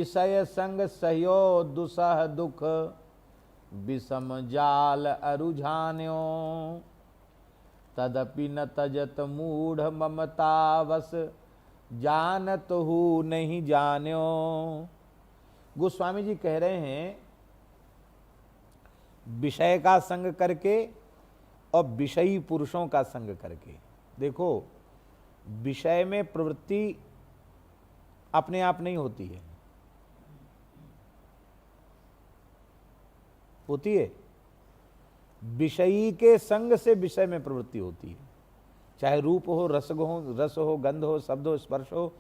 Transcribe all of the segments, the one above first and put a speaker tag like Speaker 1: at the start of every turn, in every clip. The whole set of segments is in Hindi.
Speaker 1: विषय संग सहयो दुसह दुख, विषम जाल अरुझान्यो, तदपि न तजत मूढ़ ममतावस, जानत हूँ नहीं जान्यो। गोस्वामी जी कह रहे हैं विषय का संग करके और विषयी पुरुषों का संग करके। देखो, विषय में प्रवृत्ति अपने आप नहीं होती है, होती है विषयी के संग से विषय में प्रवृत्ति होती है। चाहे रूप हो, रस हो, गंध हो, शब्द हो, स्पर्श हो,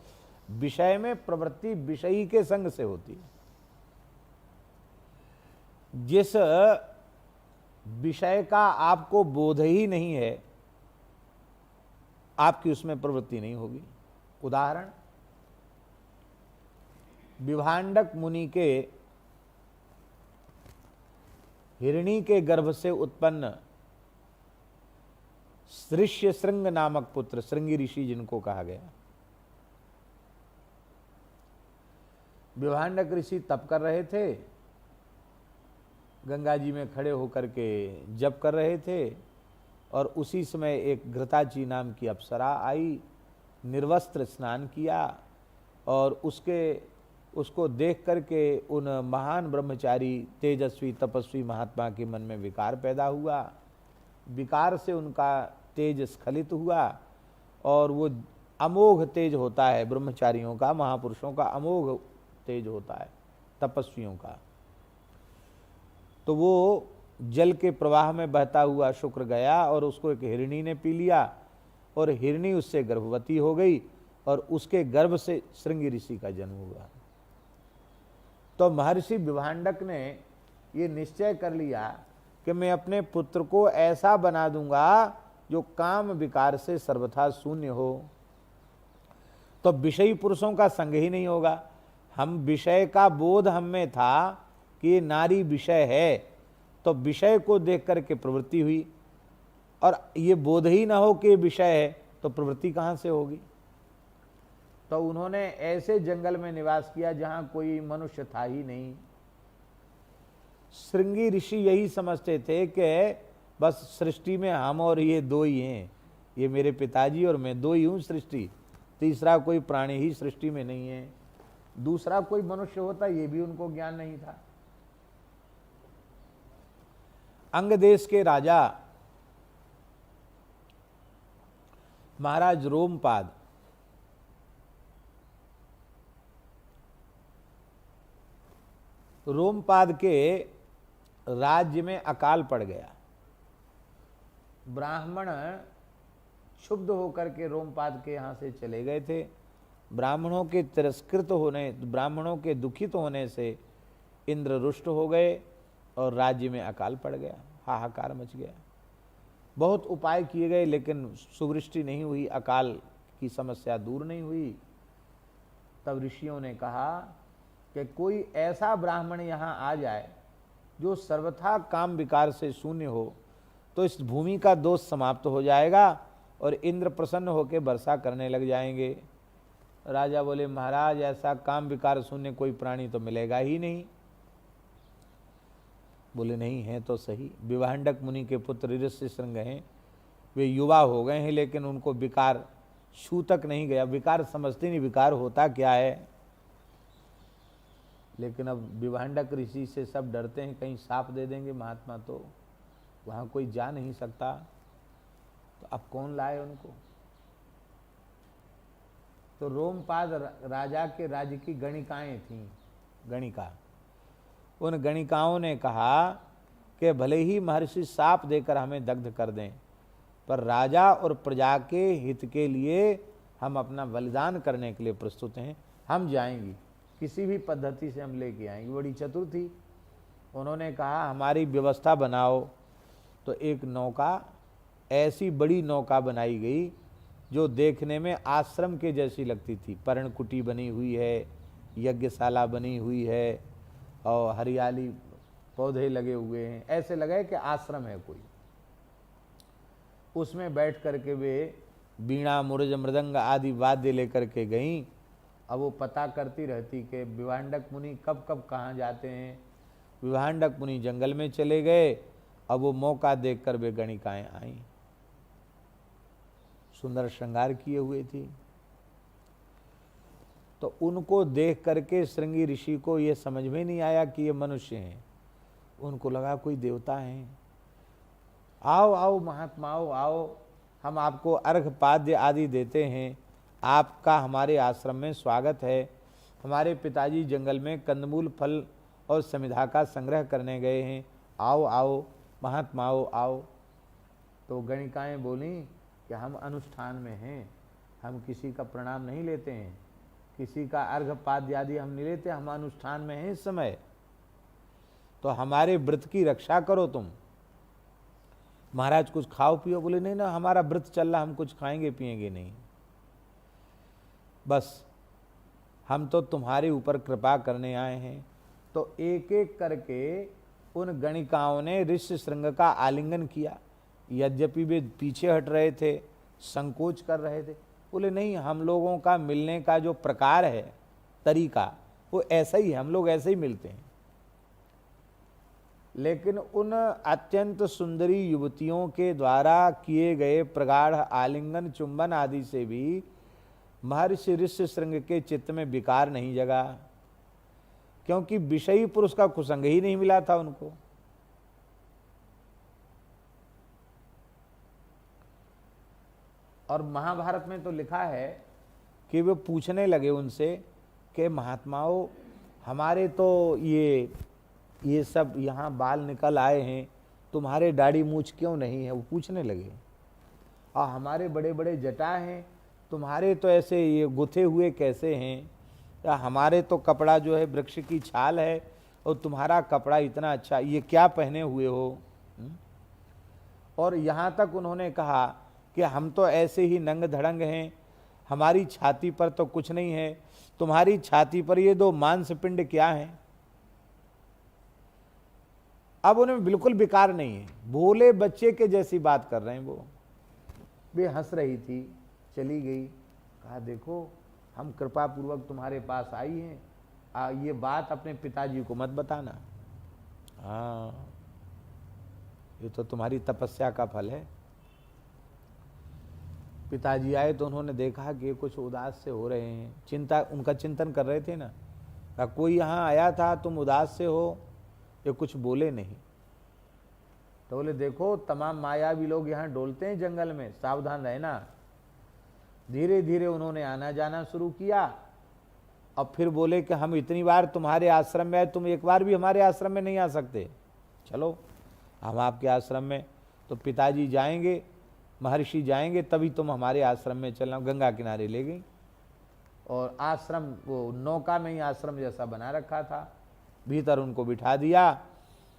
Speaker 1: विषय में प्रवृत्ति विषयी के संग से होती है। जिस विषय का आपको बोध ही नहीं है, आपकी उसमें प्रवृत्ति नहीं होगी। उदाहरण, विभांडक मुनि के हिरणी के गर्भ से उत्पन्न सृष्य श्रृंग नामक पुत्र, श्रृंगी ऋषि जिनको कहा गया। विभांडक ऋषि तप कर रहे थे, गंगा जी में खड़े होकर के जप कर रहे थे, और उसी समय एक घृताची नाम की अप्सरा आई, निर्वस्त्र स्नान किया, और उसको देख करके उन महान ब्रह्मचारी तेजस्वी तपस्वी महात्मा के मन में विकार पैदा हुआ। विकार से उनका तेज स्खलित हुआ, और वो अमोघ तेज होता है ब्रह्मचारियों का, महापुरुषों का अमोघ तेज होता है, तपस्वियों का। तो वो जल के प्रवाह में बहता हुआ शुक्र गया, और उसको एक हिरणी ने पी लिया, और हिरणी उससे गर्भवती हो गई, और उसके गर्भ से श्रृंगी ऋषि का जन्म हुआ। तो महर्षि विभांडक ने ये निश्चय कर लिया कि मैं अपने पुत्र को ऐसा बना दूंगा जो काम विकार से सर्वथा शून्य हो। तो विषयी पुरुषों का संग ही नहीं होगा। हम विषय का बोध हम में था कि ये नारी विषय है, तो विषय को देख करके प्रवृत्ति हुई, और ये बोध ही ना हो कि विषय है, तो प्रवृत्ति कहाँ से होगी। तो उन्होंने ऐसे जंगल में निवास किया जहां कोई मनुष्य था ही नहीं। श्रृंगी ऋषि यही समझते थे कि बस सृष्टि में हम और ये दो ही हैं, ये मेरे पिताजी और मैं दो ही हूँ सृष्टि, तीसरा कोई प्राणी ही सृष्टि में नहीं है, दूसरा कोई मनुष्य होता ये भी उनको ज्ञान नहीं था। अंग देश के राजा महाराज रोमपाद के राज्य में अकाल पड़ गया। ब्राह्मण क्षुब्ध होकर के रोमपाद के यहाँ से चले गए थे। ब्राह्मणों के तिरस्कृत होने, ब्राह्मणों के दुखित होने से इंद्र रुष्ट हो गए और राज्य में अकाल पड़ गया, हाहाकार मच गया। बहुत उपाय किए गए लेकिन सुवृष्टि नहीं हुई, अकाल की समस्या दूर नहीं हुई। तब ऋषियों ने कहा कि कोई ऐसा ब्राह्मण यहाँ आ जाए जो सर्वथा काम विकार से शून्य हो, तो इस भूमि का दोष समाप्त हो जाएगा और इंद्र प्रसन्न होकर वर्षा करने लग जाएंगे। राजा बोले, महाराज ऐसा काम विकार शून्य कोई प्राणी तो मिलेगा ही नहीं। बोले, नहीं है तो सही। विभांडक मुनि के पुत्र ऋष्यशृंग हैं, वे युवा हो गए हैं लेकिन उनको विकार छू तक नहीं गया, विकार समझते नहीं विकार होता क्या है। लेकिन अब विभांडक ऋषि से सब डरते हैं, कहीं साप दे देंगे महात्मा तो वहाँ कोई जा नहीं सकता, तो अब कौन लाए उनको। तो रोमपाद राजा के राज्य की गणिकाएं थीं, गणिका। उन गणिकाओं ने कहा कि भले ही महर्षि साप देकर हमें दग्ध कर दें, पर राजा और प्रजा के हित के लिए हम अपना बलिदान करने के लिए प्रस्तुत हैं। हम जाएंगी, किसी भी पद्धति से हम लेके आएंगे। बड़ी चतुर थी। उन्होंने कहा, हमारी व्यवस्था बनाओ। तो एक नौका, ऐसी बड़ी नौका बनाई गई जो देखने में आश्रम के जैसी लगती थी। पर्णकुटी बनी हुई है, यज्ञशाला बनी हुई है, और हरियाली पौधे लगे हुए हैं, ऐसे लगे कि आश्रम है कोई। उसमें बैठ करके वे बीणा मुरज मृदंग आदि वाद्य लेकर के गईं अब वो पता करती रहती कि विभांडक मुनि कब कब कहाँ जाते हैं। विभांडक मुनि जंगल में चले गए। अब वो मौका देखकर वे गणिकाएं आईं, सुंदर श्रृंगार किए हुए थी। तो उनको देख करके श्रृंगी ऋषि को ये समझ में नहीं आया कि ये मनुष्य हैं। उनको लगा कोई देवता हैं। आओ आओ महात्माओं आओ, हम आपको अर्घ पाद्य आदि देते हैं, आपका हमारे आश्रम में स्वागत है। हमारे पिताजी जंगल में कंदमूल फल और समिधा का संग्रह करने गए हैं, आओ आओ महात्माओं आओ। तो गणिकाएं बोली कि हम अनुष्ठान में हैं, हम किसी का प्रणाम नहीं लेते हैं, किसी का अर्घ पाद्य आदि हम नहीं लेते, हम अनुष्ठान में हैं इस समय, तो हमारे व्रत की रक्षा करो तुम। महाराज कुछ खाओ पियो। बोले नहीं ना, हमारा व्रत चल रहा, हम कुछ खाएंगे पिएंगे नहीं, बस हम तो तुम्हारे ऊपर कृपा करने आए हैं। तो एक एक करके उन गणिकाओं ने ऋषि श्रृंग का आलिंगन किया। यद्यपि वे पीछे हट रहे थे, संकोच कर रहे थे। बोले नहीं, हम लोगों का मिलने का जो प्रकार है, तरीका, वो ऐसा ही है, हम लोग ऐसे ही मिलते हैं। लेकिन उन अत्यंत सुंदरी युवतियों के द्वारा किए गए प्रगाढ़ आलिंगन चुंबन आदि से भी महर्षि ऋषि श्रृंग के चित्त में विकार नहीं जगा, क्योंकि विषयी पुरुष का कुसंग ही नहीं मिला था उनको। और महाभारत में तो लिखा है कि वे पूछने लगे उनसे कि महात्माओं, हमारे तो ये सब यहाँ बाल निकल आए हैं, तुम्हारे दाढ़ी मूछ क्यों नहीं है? वो पूछने लगे। और हमारे बड़े बड़े जटा हैं, तुम्हारे तो ऐसे ये गुथे हुए कैसे हैं? या हमारे तो कपड़ा जो है वृक्ष की छाल है, और तुम्हारा कपड़ा इतना अच्छा, ये क्या पहने हुए हो? और यहाँ तक उन्होंने कहा कि हम तो ऐसे ही नंग धड़ंग हैं, हमारी छाती पर तो कुछ नहीं है, तुम्हारी छाती पर ये दो मांसपिंड क्या हैं? अब उन्हें बिल्कुल विकार नहीं है, भोले बच्चे के जैसी बात कर रहे हैं वो। वे हंस रही थी, चली गई। कहा देखो, हम कृपा पूर्वक तुम्हारे पास आई हैं, ये बात अपने पिताजी को मत बताना। हाँ, ये तो तुम्हारी तपस्या का फल है। पिताजी आए तो उन्होंने देखा कि कुछ उदास से हो रहे हैं, चिंता, उनका चिंतन कर रहे थे ना। कहा कोई यहाँ आया था, तुम उदास से हो? ये कुछ बोले नहीं। तो बोले देखो, तमाम मायावी लोग यहाँ डोलते हैं जंगल में, सावधान रहना। धीरे धीरे उन्होंने आना जाना शुरू किया। अब फिर बोले कि हम इतनी बार तुम्हारे आश्रम में आए, तुम एक बार भी हमारे आश्रम में नहीं आ सकते, चलो हम आपके आश्रम में। तो पिताजी जाएंगे, महर्षि जाएंगे, तभी तुम हमारे आश्रम में चलना। गंगा किनारे ले गई और आश्रम, वो नौका में ही आश्रम जैसा बना रखा था, भीतर उनको बिठा दिया।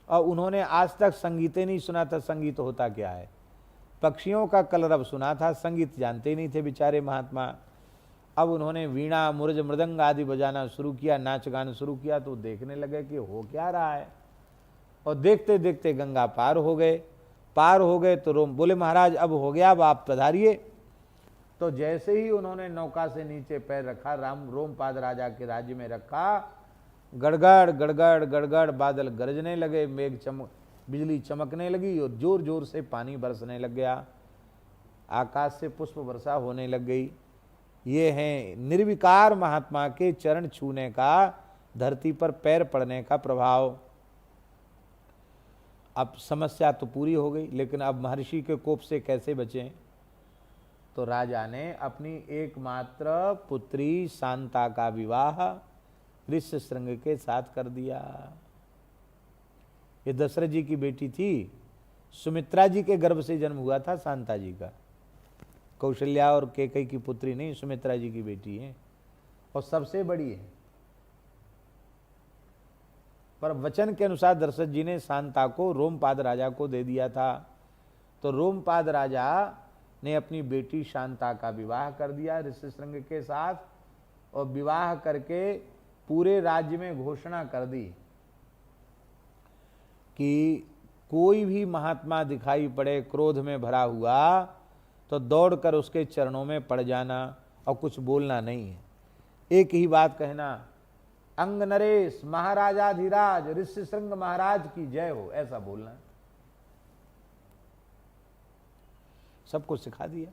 Speaker 1: और उन्होंने आज तक संगीतें नहीं सुना था, संगीत होता क्या है। पक्षियों का कलरव सुना था, संगीत जानते नहीं थे बेचारे महात्मा। अब उन्होंने वीणा मुरज मृदंग आदि बजाना शुरू किया, नाच गाना शुरू किया। तो देखने लगे कि हो क्या रहा है। और देखते देखते गंगा पार हो गए। पार हो गए तो रोम बोले महाराज अब हो गया, अब आप पधारिए। तो जैसे ही उन्होंने नौका से नीचे पैर रखा, रोमपाद राजा के राज्य में रखा, गड़गड़ गड़गड़ गड़गड़ बादल गरजने लगे, मेघ बिजली चमकने लगी और जोर जोर से पानी बरसने लग गया, आकाश से पुष्प वर्षा होने लग गई। ये हैं निर्विकार महात्मा के चरण छूने का, धरती पर पैर पड़ने का प्रभाव। अब समस्या तो पूरी हो गई, लेकिन अब महर्षि के कोप से कैसे बचें? तो राजा ने अपनी एकमात्र पुत्री शांता का विवाह ऋष्य श्रृंग के साथ कर दिया। ये दशरथ जी की बेटी थी, सुमित्रा जी के गर्भ से जन्म हुआ था शांता जी का। कौशल्या और कैकेयी की पुत्री नहीं, सुमित्रा जी की बेटी है और सबसे बड़ी है। पर वचन के अनुसार दशरथ जी ने शांता को रोमपाद राजा को दे दिया था। तो रोमपाद राजा ने अपनी बेटी शांता का विवाह कर दिया ऋष्य श्रृंग के साथ, और विवाह करके पूरे राज्य में घोषणा कर दी कि कोई भी महात्मा दिखाई पड़े क्रोध में भरा हुआ तो दौड़कर उसके चरणों में पड़ जाना और कुछ बोलना नहीं है। एक ही बात कहना, अंग नरेश महाराजाधिराज ऋष्यशृंग महाराज की जय हो, ऐसा बोलना। सबको सिखा दिया।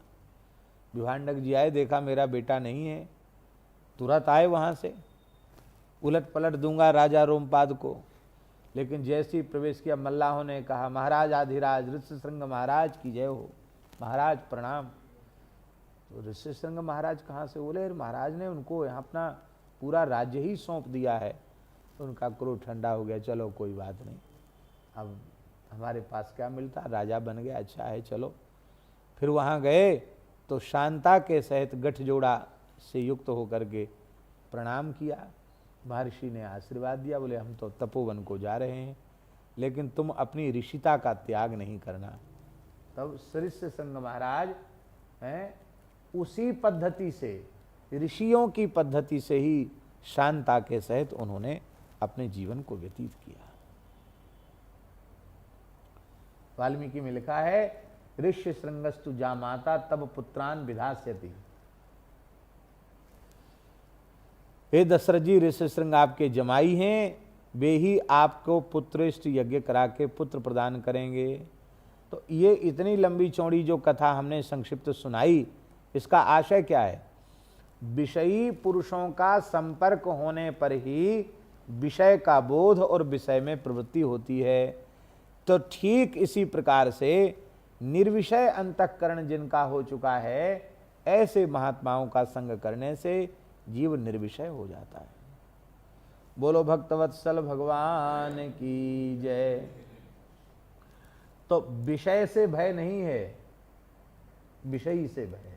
Speaker 1: विभांडक जी आए, देखा मेरा बेटा नहीं है, तुरंत आए वहां से, उलट पलट दूंगा राजा रोमपाद को। लेकिन जैसे ही प्रवेश किया, मल्लाहों ने कहा महाराज आधिराज ऋष्यशृंग महाराज की जय हो, महाराज प्रणाम। तो ऋष्यशृंग महाराज कहाँ से बोले, महाराज ने उनको यहाँ अपना पूरा राज्य ही सौंप दिया है। तो उनका क्रोध ठंडा हो गया, चलो कोई बात नहीं, अब हमारे पास क्या मिलता, राजा बन गया, अच्छा है, चलो। फिर वहाँ गए तो शांता के सहित गठजोड़ा से युक्त होकर के प्रणाम किया। महर्षि ने आशीर्वाद दिया, बोले हम तो तपोवन को जा रहे हैं, लेकिन तुम अपनी ऋषिता का त्याग नहीं करना। तब ऋष्यशृंग महाराज हैं उसी पद्धति से, ऋषियों की पद्धति से ही शांता के सहित उन्होंने अपने जीवन को व्यतीत किया। वाल्मीकि में लिखा है ऋष्यशृंगस्तु जामाता तब पुत्रान विधास्यति। हे दशरथ जी, ऋष्यशृंग आपके जमाई हैं, वे ही आपको पुत्रेष्ट यज्ञ करा के पुत्र प्रदान करेंगे। तो ये इतनी लंबी चौड़ी जो कथा हमने संक्षिप्त सुनाई, इसका आशय क्या है? विषयी पुरुषों का संपर्क होने पर ही विषय का बोध और विषय में प्रवृत्ति होती है। तो ठीक इसी प्रकार से निर्विषय अंतःकरण जिनका हो चुका है, ऐसे महात्माओं का संग करने से जीव निर्विषय हो जाता है। बोलो भक्तवत्सल भगवान की जय। तो विषय से भय नहीं है, विषयी से भय है।